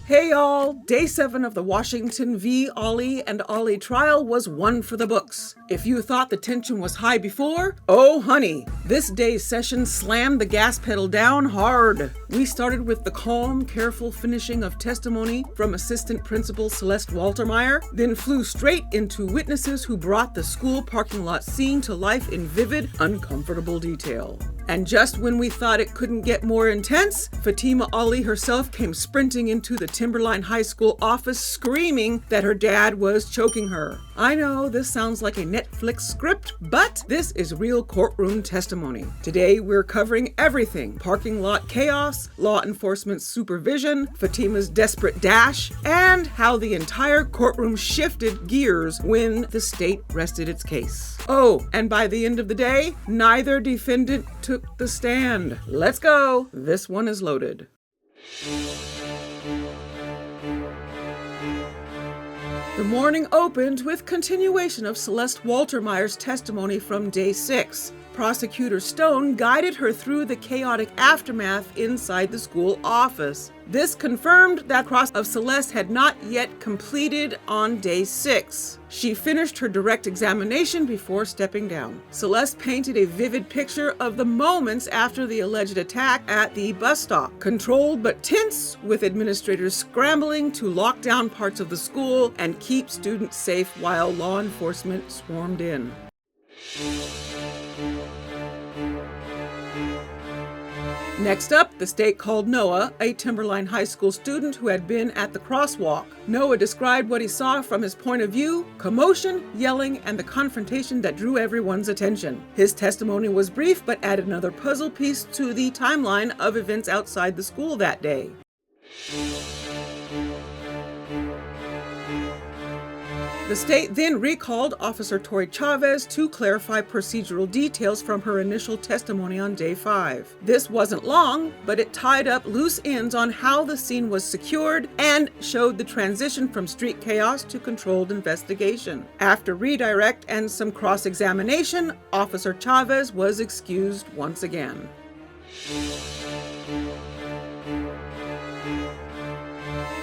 Hey y'all! Day 7 of the Washington v. Ali and Ali trial was one for the books. If you thought the tension was high before, oh honey, this day's session slammed the gas pedal down hard. We started with the calm, careful finishing of testimony from Assistant Principal Celeste Waltermeyer, then flew straight into witnesses who brought the school parking lot scene to life in vivid, uncomfortable detail. And just when we thought it couldn't get more intense, Fatima Ali herself came sprinting into the Timberline High School office screaming that her dad was choking her. I know this sounds like a Netflix script, but this is real courtroom testimony. Today we're covering everything: parking lot chaos, law enforcement supervision, Fatima's desperate dash, and how the entire courtroom shifted gears when the state rested its case. Oh, and by the end of the day, neither defendant took the stand. Let's go. This one is loaded. The morning opened with continuation of Celeste Waltermeyer's testimony from day 6. Prosecutor Stone guided her through the chaotic aftermath inside the school office. This confirmed that cross of Celeste had not yet completed on day 6. She finished her direct examination before stepping down. Celeste painted a vivid picture of the moments after the alleged attack at the bus stop, controlled but tense, with administrators scrambling to lock down parts of the school and keep students safe while law enforcement swarmed in. Next up, the state called Noah, a Timberline High School student who had been at the crosswalk. Noah described what he saw from his point of view: commotion, yelling, and the confrontation that drew everyone's attention. His testimony was brief but added another puzzle piece to the timeline of events outside the school that day. The state then recalled Officer Tori Chavez to clarify procedural details from her initial testimony on day 5. This wasn't long, but it tied up loose ends on how the scene was secured and showed the transition from street chaos to controlled investigation. After redirect and some cross-examination, Officer Chavez was excused once again.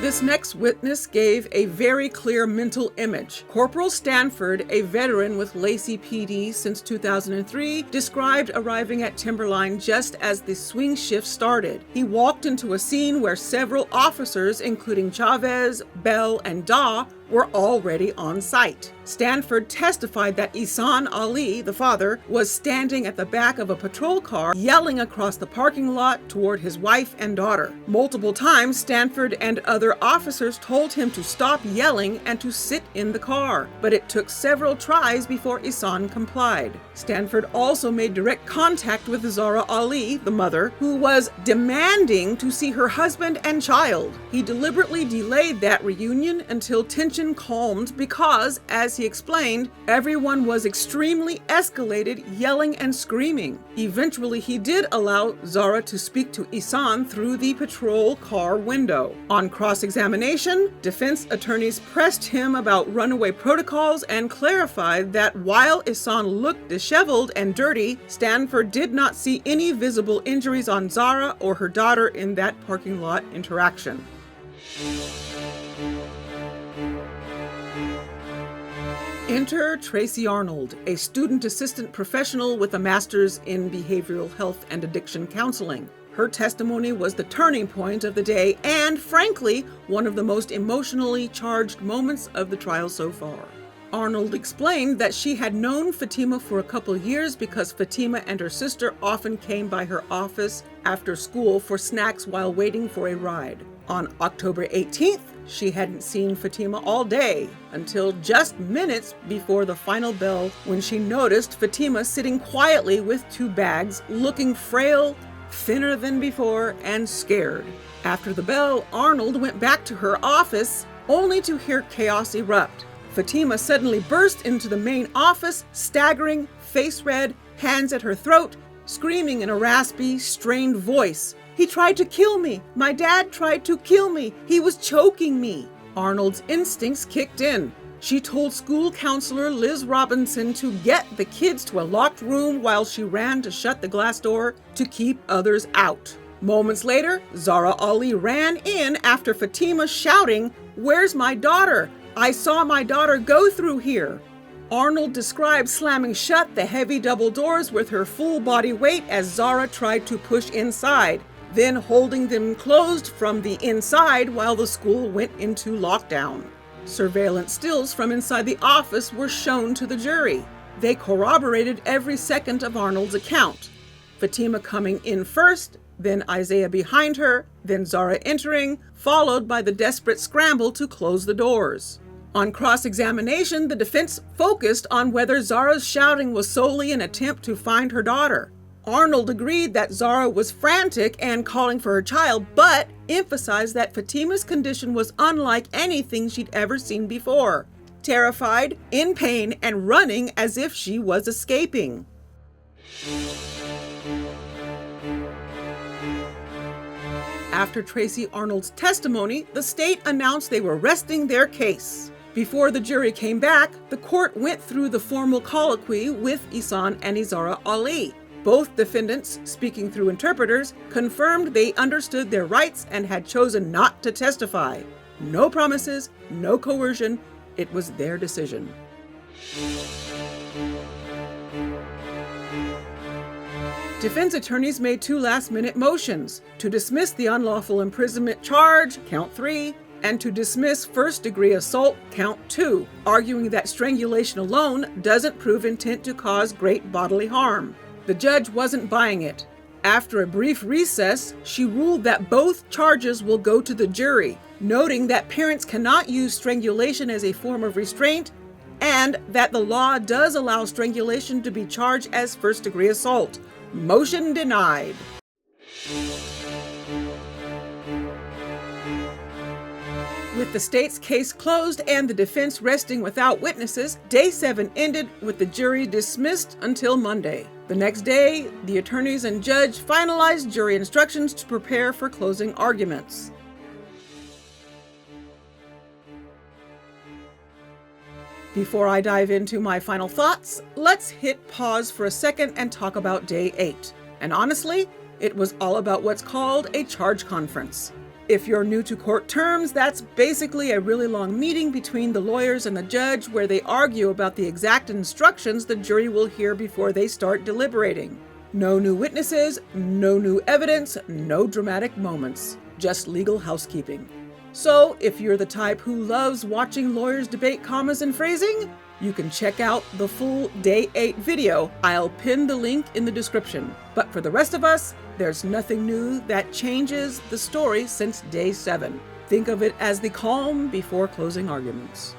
This next witness gave a very clear mental image. Corporal Stanford, a veteran with Lacey PD since 2003, described arriving at Timberline just as the swing shift started. He walked into a scene where several officers, including Chavez, Bell, and Daw, were already on site. Stanford testified that Ihsan Ali, the father, was standing at the back of a patrol car yelling across the parking lot toward his wife and daughter. Multiple times, Stanford and other officers told him to stop yelling and to sit in the car, but it took several tries before Ihsan complied. Stanford also made direct contact with Zahraa Ali, the mother, who was demanding to see her husband and child. He deliberately delayed that reunion until tension calmed because, as he explained, everyone was extremely escalated, yelling and screaming. Eventually, he did allow Zahraa to speak to Ihsan through the patrol car window. On cross-examination, defense attorneys pressed him about runaway protocols and clarified that while Ihsan looked disheveled and dirty, Stanford did not see any visible injuries on Zahraa or her daughter in that parking lot interaction. Enter Tracy Arnold, a student assistant professional with a master's in behavioral health and addiction counseling. Her testimony was the turning point of the day and, frankly, one of the most emotionally charged moments of the trial so far. Arnold explained that she had known Fatima for a couple years because Fatima and her sister often came by her office after school for snacks while waiting for a ride. On October 18th, she hadn't seen Fatima all day until just minutes before the final bell, when she noticed Fatima sitting quietly with 2 bags, looking frail, thinner than before, and scared. After the bell, Arnold went back to her office only to hear chaos erupt. Fatima suddenly burst into the main office, staggering, face red, hands at her throat, screaming in a raspy, strained voice. "He tried to kill me! My dad tried to kill me! He was choking me!" Arnold's instincts kicked in. She told school counselor Liz Robinson to get the kids to a locked room while she ran to shut the glass door to keep others out. Moments later, Zahraa Ali ran in after Fatima shouting, "Where's my daughter? I saw my daughter go through here." Arnold described slamming shut the heavy double doors with her full body weight as Zahraa tried to push inside, then holding them closed from the inside while the school went into lockdown. Surveillance stills from inside the office were shown to the jury. They corroborated every second of Arnold's account. Fatima coming in first, then Isaiah behind her, then Zahraa entering, followed by the desperate scramble to close the doors. On cross-examination, the defense focused on whether Zahraa's shouting was solely an attempt to find her daughter. Arnold agreed that Zahraa was frantic and calling for her child, but emphasized that Fatima's condition was unlike anything she'd ever seen before. Terrified, in pain, and running as if she was escaping. After Tracy Arnold's testimony, the state announced they were resting their case. Before the jury came back, the court went through the formal colloquy with Ihsan and Zahraa Ali. Both defendants, speaking through interpreters, confirmed they understood their rights and had chosen not to testify. No promises, no coercion. It was their decision. Defense attorneys made 2 last-minute motions to dismiss the unlawful imprisonment charge, count 3, and to dismiss first-degree assault, count 2, arguing that strangulation alone doesn't prove intent to cause great bodily harm. The judge wasn't buying it. After a brief recess, she ruled that both charges will go to the jury, noting that parents cannot use strangulation as a form of restraint and that the law does allow strangulation to be charged as first-degree assault. Motion denied. With the state's case closed and the defense resting without witnesses, Day 7 ended with the jury dismissed until Monday. The next day, the attorneys and judge finalized jury instructions to prepare for closing arguments. Before I dive into my final thoughts, let's hit pause for a second and talk about Day 8. And honestly, it was all about what's called a charge conference. If you're new to court terms, that's basically a really long meeting between the lawyers and the judge where they argue about the exact instructions the jury will hear before they start deliberating. No new witnesses, no new evidence, no dramatic moments, just legal housekeeping. So if you're the type who loves watching lawyers debate commas and phrasing, you can check out the full Day 8 video. I'll pin the link in the description. But for the rest of us, there's nothing new that changes the story since Day 7. Think of it as the calm before closing arguments.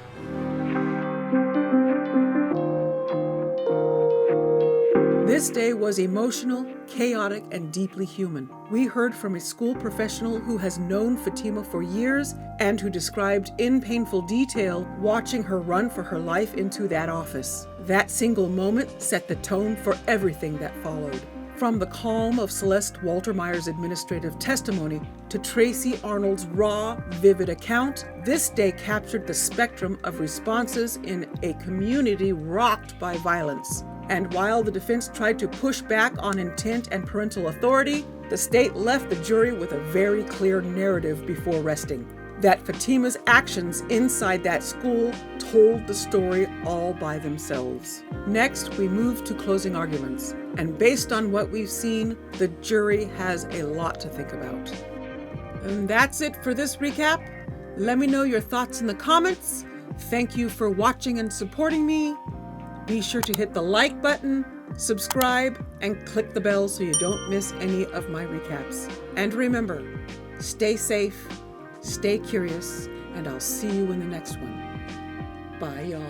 This day was emotional, chaotic, and deeply human. We heard from a school professional who has known Fatima for years and who described in painful detail watching her run for her life into that office. That single moment set the tone for everything that followed. From the calm of Celeste Waltermeyer's administrative testimony to Tracy Arnold's raw, vivid account, this day captured the spectrum of responses in a community rocked by violence. And while the defense tried to push back on intent and parental authority, the state left the jury with a very clear narrative before resting. That Fatima's actions inside that school told the story all by themselves. Next, we move to closing arguments. And based on what we've seen, the jury has a lot to think about. And that's it for this recap. Let me know your thoughts in the comments. Thank you for watching and supporting me. Be sure to hit the like button, subscribe, and click the bell so you don't miss any of my recaps. And remember, stay safe, stay curious, and I'll see you in the next one. Bye, y'all.